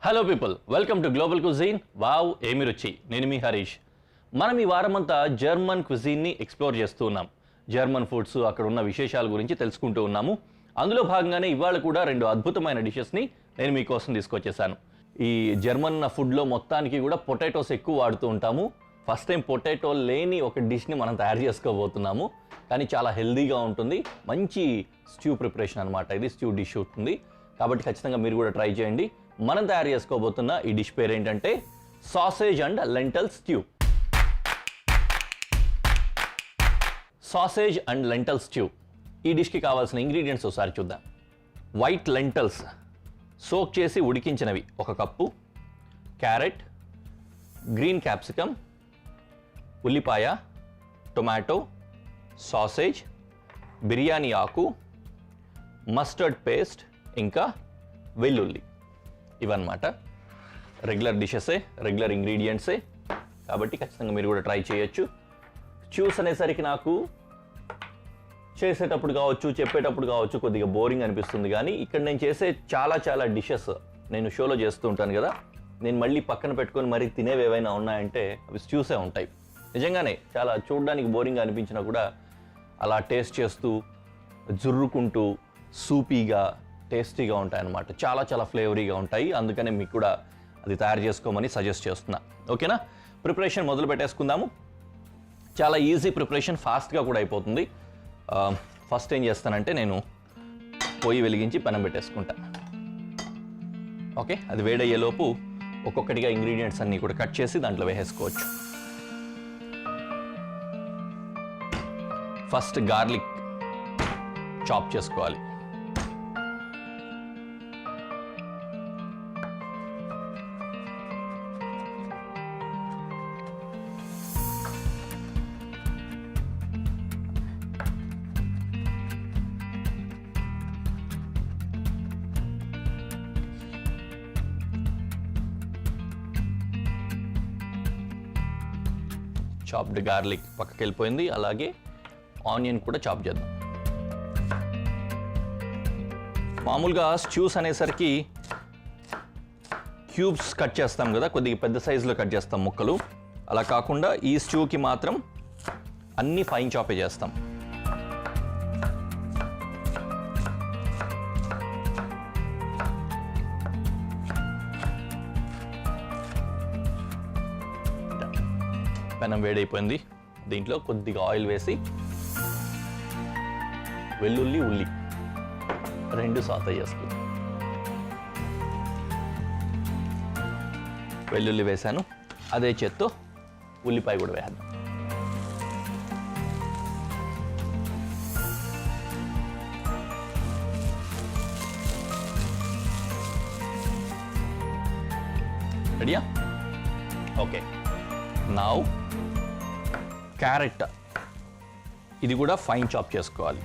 Hello people, welcome to global cuisine. Wow ఏమి రుచి. నేను మీ హరీష్. మనం ఈ వారమంతా జర్మన్ క్విజీన్ని ఎక్స్ప్లోర్ చేస్తూ ఉన్నాం. జర్మన్ ఫుడ్స్, అక్కడ ఉన్న విశేషాల గురించి తెలుసుకుంటూ ఉన్నాము. అందులో భాగంగానే ఇవాళ కూడా రెండు అద్భుతమైన డిషెస్ని నేను మీకోసం తీసుకొచ్చేసాను. ఈ జర్మన్ ఫుడ్లో మొత్తానికి కూడా పొటాటోస్ ఎక్కువ వాడుతూ ఉంటాము. ఫస్ట్ టైం పొటాటో లేని ఒక డిష్ని మనం తయారు చేసుకోబోతున్నాము. కానీ చాలా హెల్దీగా ఉంటుంది. మంచి స్ట్యూ ప్రిపరేషన్ అనమాట. ఇది స్ట్యూ డిష్ ఉంటుంది కాబట్టి ఖచ్చితంగా మీరు కూడా ట్రై చేయండి. మనం తయారు చేసుకోబోతున్న ఈ డిష్ పేరు ఏంటంటే sausage and lintel stew. Sausage and lintel stew. ఈ డిష్కి కావాల్సిన ఇంగ్రీడియంట్స్ ఒకసారి చూద్దాం. వైట్ లెంటల్స్ సోక్ చేసి ఉడికించినవి 1 కప్పు, క్యారెట్, గ్రీన్ క్యాప్సికమ్, ఉల్లిపాయ, టొమాటో, సాసేజ్, బిర్యానీ ఆకు, మస్టర్డ్ పేస్ట్, ఇంకా వెల్లుల్లి. ఇవన్నమాట రెగ్యులర్ డిషెసే, రెగ్యులర్ ఇంగ్రీడియంట్సే కాబట్టి ఖచ్చితంగా మీరు కూడా ట్రై చేయొచ్చు. చూస్ అనేసరికి నాకు చేసేటప్పుడు కావచ్చు, చెప్పేటప్పుడు కావచ్చు కొద్దిగా బోరింగ్ అనిపిస్తుంది. కానీ ఇక్కడ నేను చేసే చాలా డిషెస్ నేను షోలో చేస్తూ ఉంటాను కదా, నేను మళ్ళీ పక్కన పెట్టుకొని మరి తినేవి ఏవైనా ఉన్నాయంటే అవి స్ట్యూసే ఉంటాయి. నిజంగానే చాలా చూడడానికి బోరింగ్గా అనిపించినా కూడా అలా టేస్ట్ చేస్తూ జుర్రుకుంటూ సూపీగా టేస్టీగా ఉంటాయి అన్నమాట. చాలా ఫ్లేవరీగా ఉంటాయి. అందుకనే మీకు కూడా అది తయారు చేసుకోమని సజెస్ట్ చేస్తున్నా. ఓకేనా? ప్రిపరేషన్ మొదలు పెట్టేసుకుందాము. చాలా ఈజీ ప్రిపరేషన్, ఫాస్ట్గా కూడా అయిపోతుంది. ఫస్ట్ ఏం చేస్తానంటే నేను పొయ్యి వెలిగించి పెనం పెట్టేసుకుంటాను. ఓకే, అది వేడయ్యేలోపు ఒక్కొక్కటిగా ఇంగ్రీడియంట్స్ అన్నీ కూడా కట్ చేసి దాంట్లో వేసేసుకోవచ్చు. ఫస్ట్ గార్లిక్ చాప్ చేసుకోవాలి. చాప్డ్ గార్లిక్ పక్కకి వెళ్ళిపోయింది. అలాగే ఆనియన్ కూడా చాప్ చేద్దాం. మామూలుగా స్ట్యూస్ అనేసరికి క్యూబ్స్ కట్ చేస్తాం కదా, కొద్దిగా పెద్ద సైజులో కట్ చేస్తాం ముక్కలు. అలా కాకుండా ఈ స్ట్యూకి మాత్రం అన్నీ ఫైన్ చాపే చేస్తాం. పెనం వేడైపోయింది. దీంట్లో కొద్దిగా ఆయిల్ వేసి వెల్లుల్లి, ఉల్లి 2 సాతే చేసుకుందాం. వెల్లుల్లి వేసాను, అదే చేత్తో ఉల్లిపాయ కూడా వేద్దాం. రెడీయా? ఓకే, నౌ క్యారెట్, ఇది కూడా ఫైన్ చాప్ చేసుకోవాలి.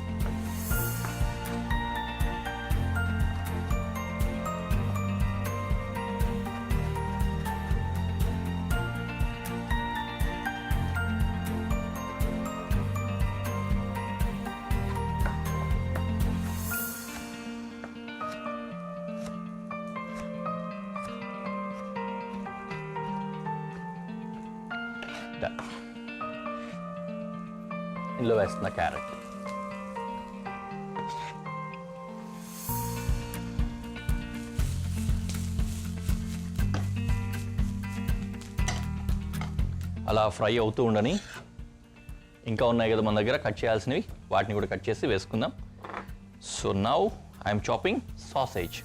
ఇందులో వేస్తున్న క్యారెట్, అలా ఫ్రై అవుతూ ఉండని. ఇంకా ఉన్నాయి కదా మన దగ్గర కట్ చేయాల్సినవి, వాటిని కూడా కట్ చేసి వేసుకుందాం. So now I'm chopping sausage.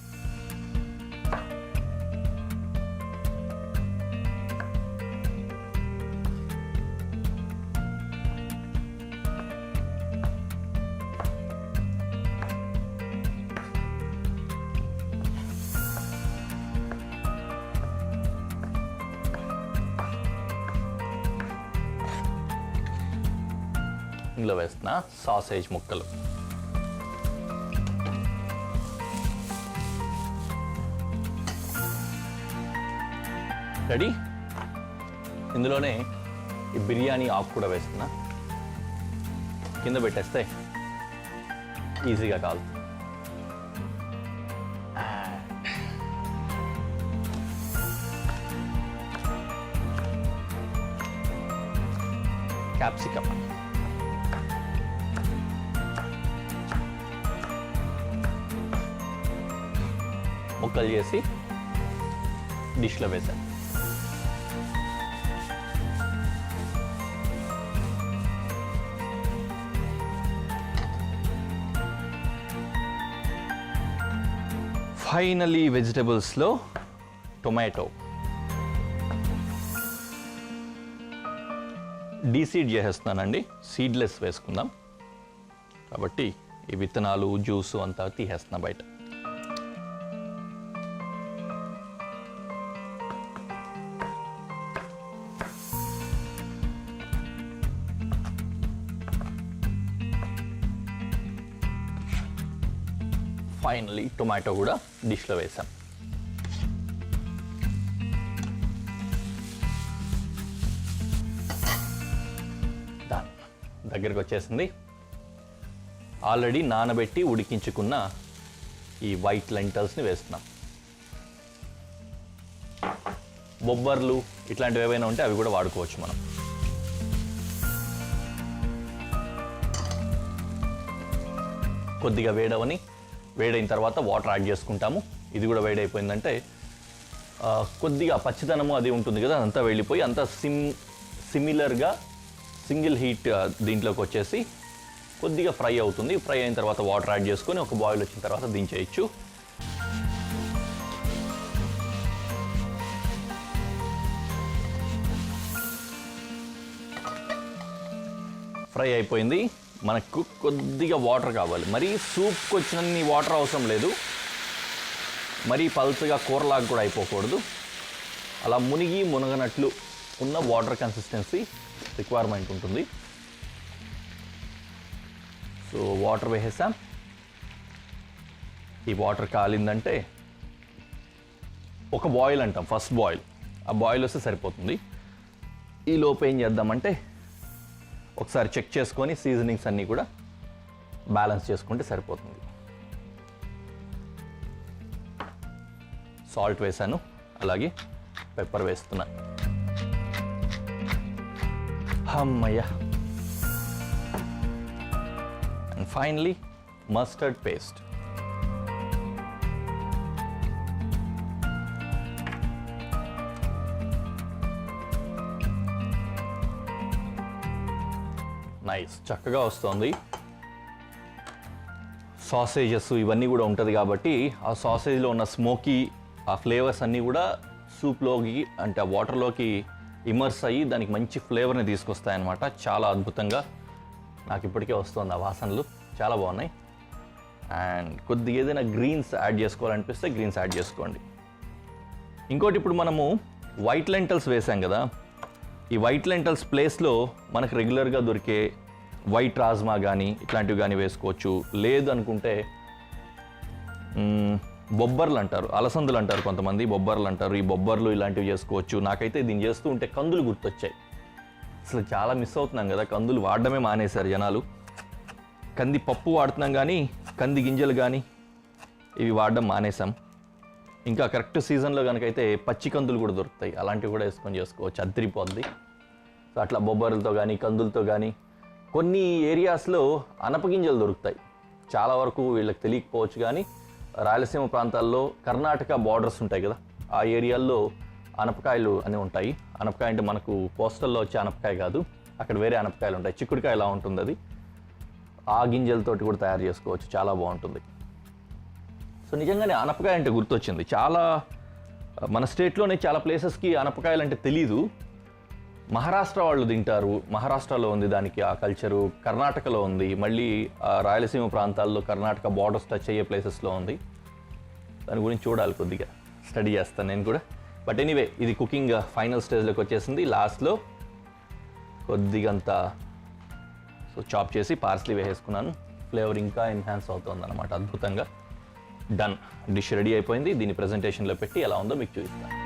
ఇందులో వేస్తున్న సాసేజ్ ముక్కలు. రెడీ. ఇందులోనే ఈ బిర్యానీ ఆకు కూడా వేస్తున్నా. కింద పెట్టేస్తే ఈజీగా కాదు. క్యాప్సికమ్, ముక్కలు చేసి డిష్లో వేసాను. ఫైనలీ వెజిటబుల్స్లో టొమాటో డీసీడ్ చేసేస్తున్నానండి. సీడ్లెస్ వేసుకుందాం కాబట్టి ఈ విత్తనాలు జ్యూసు అంతా తీసేస్తున్నా బయట. ఫైనలీ టొమాటో కూడా డిష్లో వేసాం. దగ్గరికి వచ్చేసింది. ఆల్రెడీ నానబెట్టి ఉడికించుకున్న ఈ వైట్ లెంటల్స్ని వేస్తున్నాం. బొబ్బర్లు ఇట్లాంటివి ఏవైనా ఉంటే అవి కూడా వాడుకోవచ్చు మనం. కొద్దిగా వేడైన తర్వాత వాటర్ యాడ్ చేసుకుంటాము. ఇది కూడా వేడైపోయిందంటే కొద్దిగా పచ్చిదనము అది ఉంటుంది కదా, అదంతా వెళ్ళిపోయి అంతా సిమిలర్గా సింగిల్ హీట్ దీంట్లోకి వచ్చేసి కొద్దిగా ఫ్రై అవుతుంది. ఫ్రై అయిన తర్వాత వాటర్ యాడ్ చేసుకొని ఒక బాయిల్ వచ్చిన తర్వాత దించేయచ్చు. ఫ్రై అయిపోయింది. మనకు కొద్దిగా వాటర్ కావాలి. మరీ సూప్కి వచ్చినన్ని వాటర్ అవసరం లేదు, మరీ పల్చగా కూరలాగా కూడా అయిపోకూడదు. అలా మునగనట్లు ఉన్న వాటర్ కన్సిస్టెన్సీ రిక్వైర్మెంట్ ఉంటుంది. సో వాటర్ వేసేసాం. ఈ వాటర్ కాలిందంటే ఒక బాయిల్ అంటాం, ఫస్ట్ బాయిల్. ఆ బాయిల్ వస్తే సరిపోతుంది. ఈ లోపు ఏం చేద్దామంటే ఒకసారి చెక్ చేసుకొని సీజనింగ్స్ అన్నీ కూడా బ్యాలెన్స్ చేసుకుంటే సరిపోతుంది. సాల్ట్ వేసాను, అలాగే పెప్పర్ వేస్తున్నాను. అమ్మయ్య. And finally mustard paste. Nice, చక్కగా వస్తుంది. సాసేజెస్ ఇవన్నీ కూడా ఉంటుంది కాబట్టి ఆ సాసేజ్లో ఉన్న స్మోకీ ఆ ఫ్లేవర్స్ అన్నీ కూడా సూప్లోకి అంటే ఆ వాటర్లోకి ఇమర్స్ అయ్యి దానికి మంచి ఫ్లేవర్ని తీసుకొస్తాయన్నమాట. చాలా అద్భుతంగా నాకు ఇప్పటికే వస్తుంది ఆ వాసనలు, చాలా బాగున్నాయి. అండ్ కొద్దిగా ఏదైనా గ్రీన్స్ యాడ్ చేసుకోవాలనిపిస్తే గ్రీన్స్ యాడ్ చేసుకోండి. ఇంకోటి, ఇప్పుడు మనము వైట్ లెంటల్స్ వేసాం కదా, ఈ వైట్ లెంటల్స్ ప్లేస్లో మనకు రెగ్యులర్గా దొరికే వైట్ రాజ్మా కానీ ఇట్లాంటివి కానీ వేసుకోవచ్చు. లేదు అనుకుంటే బొబ్బర్లు అంటారు, అలసందులు అంటారు కొంతమంది, బొబ్బర్లు అంటారు. ఈ బొబ్బర్లు ఇలాంటివి చేసుకోవచ్చు. నాకైతే దీన్ని చేస్తూ ఉంటే కందులు గుర్తొచ్చాయి. అసలు చాలా మిస్ అవుతున్నాం కదా, కందులు వాడడమే మానేశారు జనాలు. కంది పప్పు వాడుతున్నాం కానీ కంది గింజలు కానీ ఇవి వాడడం మానేసాం. ఇంకా కరెక్ట్ సీజన్లో కనుకైతే పచ్చి కందులు కూడా దొరుకుతాయి, అలాంటివి కూడా వేసుకొని చేసుకోవచ్చు, అద్దరిపోద్ది. సో అట్లా బొబ్బర్లతో కానీ కందులతో కానీ కొన్ని ఏరియాస్లో అనపగింజలు దొరుకుతాయి. చాలా వరకు వీళ్ళకి తెలియకపోవచ్చు కానీ రాయలసీమ ప్రాంతాల్లో కర్ణాటక బార్డర్స్ ఉంటాయి కదా, ఆ ఏరియాల్లో అనపకాయలు అని ఉంటాయి. అనపకాయ అంటే మనకు కోస్టల్లో వచ్చే అనపకాయ కాదు, అక్కడ వేరే అనపకాయలు ఉంటాయి. చిక్కుడుకాయ ఎలా ఉంటుంది అది, ఆ గింజలతోటి కూడా తయారు చేసుకోవచ్చు, చాలా బాగుంటుంది. సో నిజంగానే అనపకాయ అంటే గుర్తొచ్చింది. చాలా మన స్టేట్లోనే చాలా ప్లేసెస్కి అనపకాయలు అంటే తెలీదు. మహారాష్ట్ర వాళ్ళు తింటారు, మహారాష్ట్రలో ఉంది దానికి ఆ కల్చరు. కర్ణాటకలో ఉంది, మళ్ళీ రాయలసీమ ప్రాంతాల్లో కర్ణాటక బార్డర్స్ టచ్ అయ్యే ప్లేసెస్లో ఉంది. దాని గురించి చూడాలి, కొద్దిగా స్టడీ చేస్తాను నేను కూడా. బట్ ఎనీవే, ఇది కుకింగ్ ఫైనల్ స్టేజ్లోకి వచ్చేసింది. లాస్ట్లో కొద్దిగంతా సో చాప్ చేసి పార్స్లీ వేసేసుకున్నాను. ఫ్లేవర్ ఇంకా ఎన్హాన్స్ అవుతుంది అనమాట అద్భుతంగా. డన్, డిష్ రెడీ అయిపోయింది. దీన్ని ప్రజెంటేషన్లో పెట్టి ఎలా ఉందో మీకు చూపిస్తాను.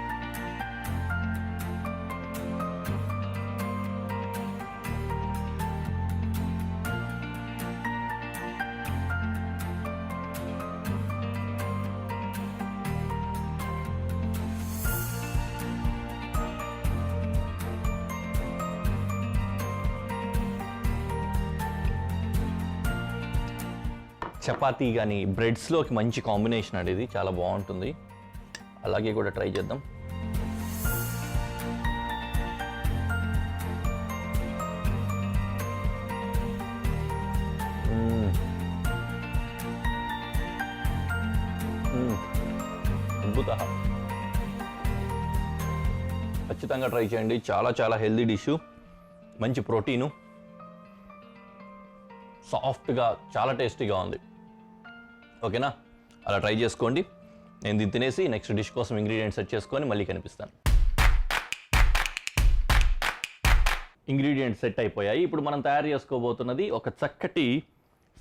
చపాతీ కానీ బ్రెడ్స్లోకి మంచి కాంబినేషన్ అండి, ఇది చాలా బాగుంటుంది. అలాగే కూడా ట్రై చేద్దాం. అద్భుత, ఖచ్చితంగా ట్రై చేయండి. చాలా చాలా హెల్దీ డిష్, మంచి ప్రోటీను, సాఫ్ట్గా చాలా టేస్టీగా ఉంది. ఓకేనా, అలా ట్రై చేసుకోండి. నేను దీన్ని తినేసి నెక్స్ట్ డిష్ కోసం ఇంగ్రీడియంట్స్ సెట్ చేసుకొని మళ్ళీ కనిపిస్తాను. ఇంగ్రీడియంట్స్ సెట్ అయిపోయాయి. ఇప్పుడు మనం తయారు చేసుకోబోతున్నది ఒక చక్కటి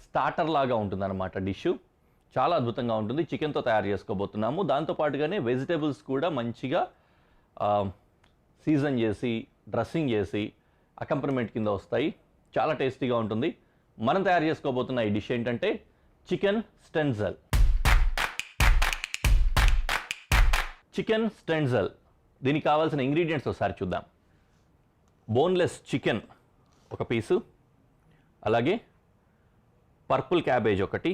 స్టార్టర్ లాగా ఉంటుందన్నమాట. డిష్ చాలా అద్భుతంగా ఉంటుంది. చికెన్తో తయారు చేసుకోబోతున్నాము. దాంతోపాటుగానే వెజిటేబుల్స్ కూడా మంచిగా సీజన్ చేసి డ్రెస్సింగ్ చేసి అకంపనిమెంట్ కింద వస్తాయి. చాలా టేస్టీగా ఉంటుంది. మనం తయారు చేసుకోబోతున్న ఈ డిష్ ఏంటంటే చికెన్ స్టెన్జల్. చికెన్ స్టెన్జల్, దీనికి కావాల్సిన ఇంగ్రీడియంట్స్ ఒకసారి చూద్దాం. బోన్లెస్ చికెన్ ఒక పీసు, అలాగే పర్పుల్ క్యాబేజ్ ఒకటి,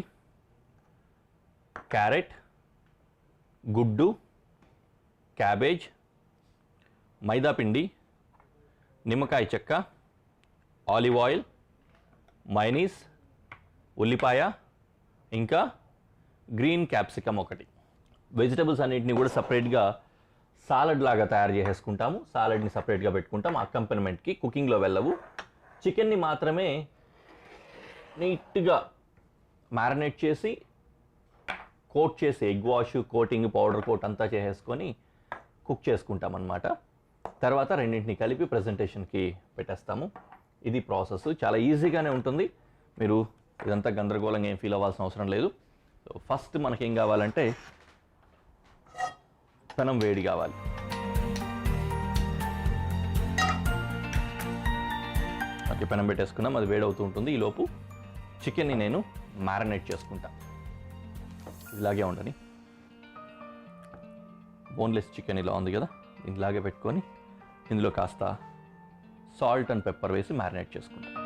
క్యారెట్, గుడ్డు, క్యాబేజ్, మైదాపిండి, నిమ్మకాయ చెక్క, ఆలివ్ ఆయిల్, మైనీస్, ఉల్లిపాయ, ఇంకా గ్రీన్ క్యాప్సికమ్ ఒకటి. వెజిటబుల్స్ అన్నిటిని కూడా సపరేట్గా సాలడ్ లాగా తయారు చేసేసుకుంటాము. సాలడ్ని సపరేట్గా పెట్టుకుంటాం. అకంపనిమెంట్కి కుకింగ్లో వెళ్ళవు. చికెన్ని మాత్రమే నీట్గా మ్యారినేట్ చేసి కోట్ చేసి egg wash, coating, powder coat అంతా చేసేసుకొని కుక్ చేసుకుంటాం అన్నమాట. తర్వాత రెండింటిని కలిపి ప్రజెంటేషన్కి పెట్టేస్తాము. ఇది ప్రాసెస్, చాలా ఈజీగానే ఉంటుంది. మీరు ఇదంతా గందరగోళంగా ఏం ఫీల్ అవ్వాల్సిన అవసరం లేదు. ఫస్ట్ మనకేం కావాలంటే పెనం వేడి కావాలి. ఓకే, పెనం పెట్టేసుకున్నాం, అది వేడవుతూ ఉంటుంది. ఈలోపు చికెన్ని నేను మ్యారినేట్ చేసుకుంటా. ఇలాగే ఉండని, బోన్లెస్ చికెన్ ఇలా ఉంది కదా, ఇలాగే పెట్టుకొని ఇందులో కాస్త సాల్ట్ అండ్ పెప్పర్ వేసి మ్యారినేట్ చేసుకుంటాం.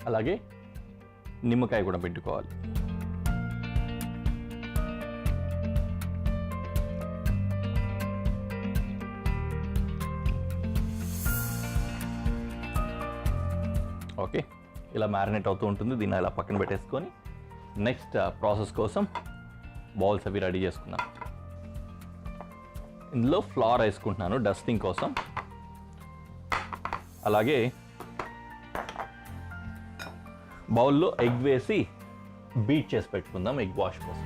అలాగే నిమ్మకాయ కూడా పెట్టుకోవాలి. ఓకే, ఇలా మ్యారినేట్ అవుతూ ఉంటుంది. దీన్ని ఇలా పక్కన పెట్టేసుకొని నెక్స్ట్ ప్రాసెస్ కోసం బౌల్స్ అవి రెడీ చేసుకుందాం. ఇందులో ఫ్లవర్ వేసుకుంటున్నాను డస్టింగ్ కోసం. అలాగే బౌల్లో ఎగ్ వేసి బీట్ చేసి పెట్టుకుందాం ఎగ్ వాష్ కోసం.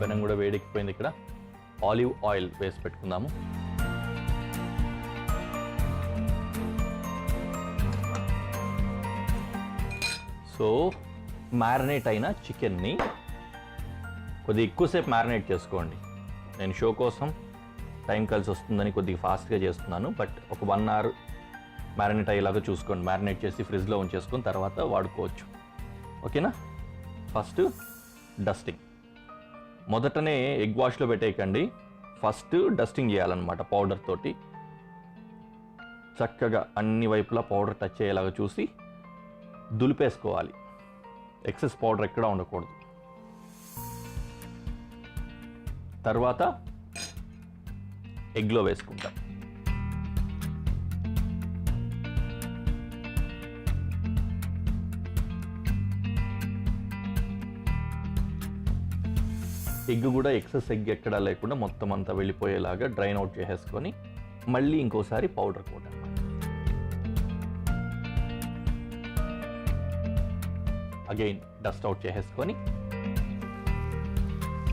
పెనం కూడా వేడెక్కిపోయింది. ఇక్కడ ఆలివ్ ఆయిల్ వేసి పెట్టుకుందాము. సో మ్యారినేట్ అయిన చికెన్ని కొద్దిగా ఎక్కువసేపు మ్యారినేట్ చేసుకోండి. నేను షో కోసం టైం కలిసి వస్తుందని కొద్దిగా ఫాస్ట్గా చేస్తున్నాను, బట్ ఒక 1 hour మ్యారినేట్ అయ్యేలాగా చూసుకోండి. మ్యారినేట్ చేసి ఫ్రిడ్జ్లో ఉంచేసుకొని తర్వాత వాడుకోవచ్చు. ఓకేనా, ఫస్ట్ డస్టింగ్. మొదటనే ఎగ్ వాష్లో పెట్టేయకండి, ఫస్ట్ డస్టింగ్ చేయాలన్నమాట. పౌడర్ తోటి చక్కగా అన్ని వైపులా పౌడర్ టచ్ అయ్యేలాగా చూసి దులిపేసుకోవాలి. ఎక్సెస్ పౌడర్ ఎక్కడా ఉండకూడదు. తర్వాత ఎగ్లో వేసుకుంటాం. ఎగ్ కూడా ఎక్సెస్ ఎగ్ ఎక్కడా లేకుండా మొత్తం అంతా వెళ్ళిపోయేలాగా డ్రైన్ అవుట్ చేసేసుకొని మళ్ళీ ఇంకోసారి పౌడర్ కోట్ అన్నమాట. అగైన్ డస్ట్ అవుట్ చేసేసుకొని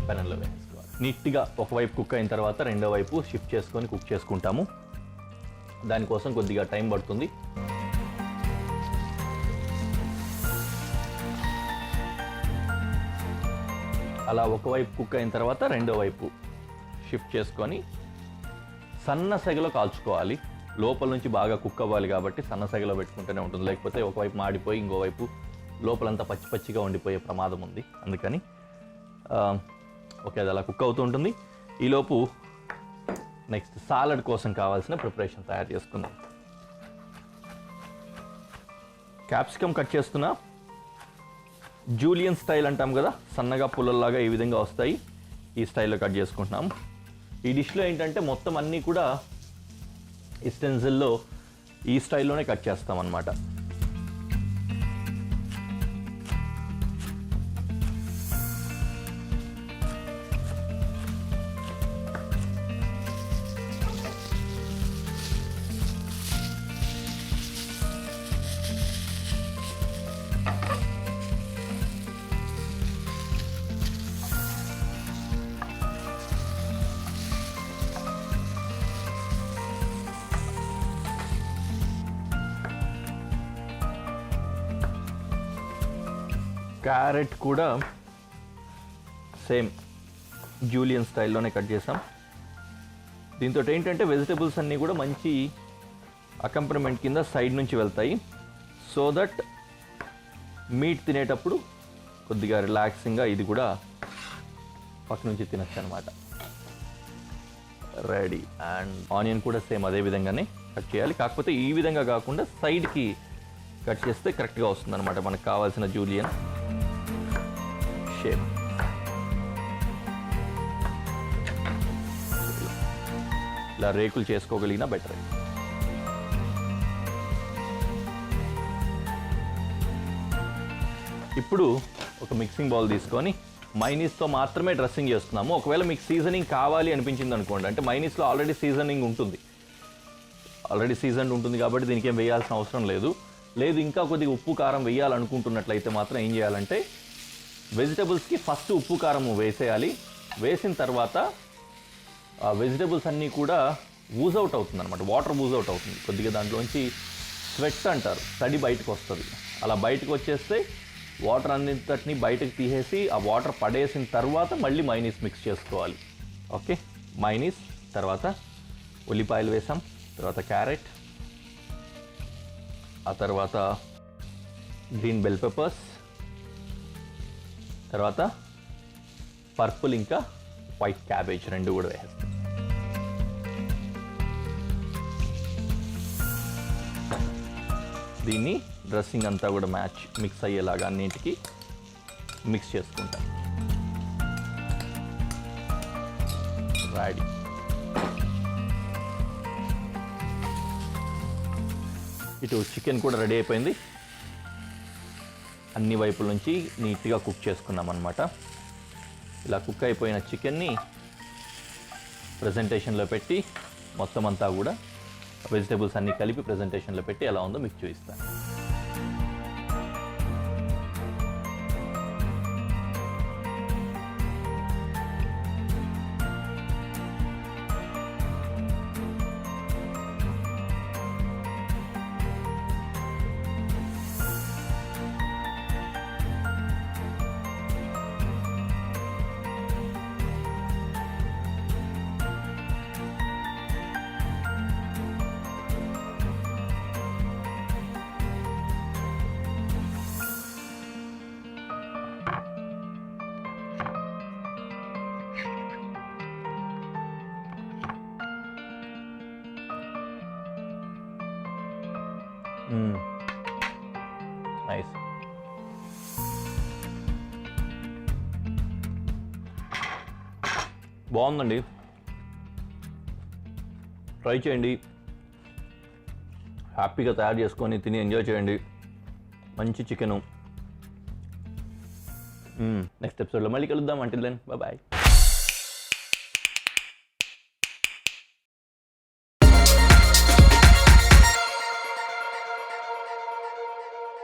పెనంలో వేసుకోవాలి. నీట్గా ఒకవైపు కుక్ అయిన తర్వాత రెండో వైపు షిఫ్ట్ చేసుకొని కుక్ చేసుకుంటాము. దానికోసం కొద్దిగా టైం పడుతుంది. అలా ఒకవైపు కుక్ అయిన తర్వాత రెండో వైపు షిఫ్ట్ చేసుకొని సన్న సెగలో కాల్చుకోవాలి. లోపల నుంచి బాగా కుక్ అవ్వాలి కాబట్టి సన్న సెగలో పెట్టుకుంటూనే ఉంటుంది. లేకపోతే ఒకవైపు మాడిపోయి ఇంకోవైపు లోపలంతా పచ్చి పచ్చిగా ఉండిపోయే ప్రమాదం ఉంది. అందుకని ఓకే, అది అలా కుక్ అవుతూ ఉంటుంది. ఈలోపు నెక్స్ట్ సాలడ్ కోసం కావాల్సిన ప్రిపరేషన్ తయారు చేసుకుందాం. క్యాప్సికమ్ కట్ చేస్తున్నా. జూలియన్ స్టైల్ అంటాం కదా, సన్నగా పుల్లల్లాగా ఈ విధంగా వస్తాయి. ఈ స్టైల్లో కట్ చేసుకుంటున్నాం. ఈ డిష్లో ఏంటంటే మొత్తం అన్నీ కూడా ఈ స్టెన్సిల్లో ఈ స్టైల్లోనే కట్ చేస్తాం అన్నమాట. క్యారెట్ కూడా సేమ్ జూలియన్ స్టైల్లోనే కట్ చేసాం. దీంతో ఏంటంటే వెజిటబుల్స్ అన్నీ కూడా మంచి అకంపనిమెంట్ కింద సైడ్ నుంచి వెళ్తాయి. సో దట్ మీట్ తినేటప్పుడు కొద్దిగా రిలాక్సింగ్గా ఇది కూడా పక్క నుంచి తినచ్చు అనమాట. రెడీ. అండ్ ఆనియన్ కూడా సేమ్ అదే విధంగానే కట్ చేయాలి. కాకపోతే ఈ విధంగా కాకుండా సైడ్కి కట్ చేస్తే కరెక్ట్గా వస్తుంది అనమాట మనకు కావాల్సిన జూలియన్ షేప్. ఇలా రేకులు చేసుకోగలిగినా బెటర్. ఇప్పుడు ఒక మిక్సింగ్ బౌల్ తీసుకొని మైనీస్తో మాత్రమే డ్రెస్సింగ్ చేస్తున్నాము. ఒకవేళ మీకు సీజనింగ్ కావాలి అనిపించింది అనుకోండి, అంటే మైనీస్లో ఆల్రెడీ సీజనింగ్ ఉంటుంది, ఆల్రెడీ సీజన్ ఉంటుంది కాబట్టి దీనికి ఏం వేయాల్సిన అవసరం లేదు. ఇంకా కొద్దిగా ఉప్పు కారం వేయాలనుకుంటున్నట్లయితే మాత్రం ఏం చేయాలంటే వెజిటబుల్స్కి ఫస్ట్ ఉప్పు కారం వేసేయాలి. వేసిన తర్వాత ఆ వెజిటబుల్స్ అన్నీ కూడా ఊజ్ అవుట్ అవుతుంది అనమాట, వాటర్ ఊజ్ అవుట్ అవుతుంది. కొద్దిగా దాంట్లోంచి స్వెట్ అంటారు, తడి బయటకు వస్తుంది. అలా బయటకు వచ్చేస్తే వాటర్ అన్నింటిని బయటకు తీసేసి ఆ వాటర్ పడేసిన తర్వాత మళ్ళీ మైనీస్ మిక్స్ చేసుకోవాలి. ఓకే, మైనీస్ తర్వాత ఉల్లిపాయలు వేసాం, తర్వాత క్యారెట్, ఆ తర్వాత గ్రీన్ బెల్ పెప్పర్స్, తర్వాత పర్పుల్ ఇంకా వైట్ క్యాబేజ్ రెండు కూడా వేసేస్తాం. దీన్ని డ్రెస్సింగ్ అంతా కూడా మిక్స్ అయ్యేలాగా అన్నింటికి మిక్స్ చేసుకుంటాం. రెడీ. ఇటు చికెన్ కూడా రెడీ అయిపోయింది. అన్ని వైపుల నుంచి నీట్గా కుక్ చేసుకున్నాం అన్నమాట. ఇలా కుక్ అయిపోయిన చికెన్ని ప్రెజెంటేషన్లో పెట్టి మొత్తం అంతా కూడా వెజిటేబుల్స్ అన్నీ కలిపి ప్రెజెంటేషన్లో పెట్టి ఎలా ఉందో మీకు చూపిస్తాను. నైస్. బాగుందండి, ట్రై చేయండి, హ్యాపీగా తయారు చేసుకొని తిని ఎంజాయ్ చేయండి. మంచి చికెను. నెక్స్ట్ ఎపిసోడ్లో మళ్ళీ కలుద్దాం. Until then bye.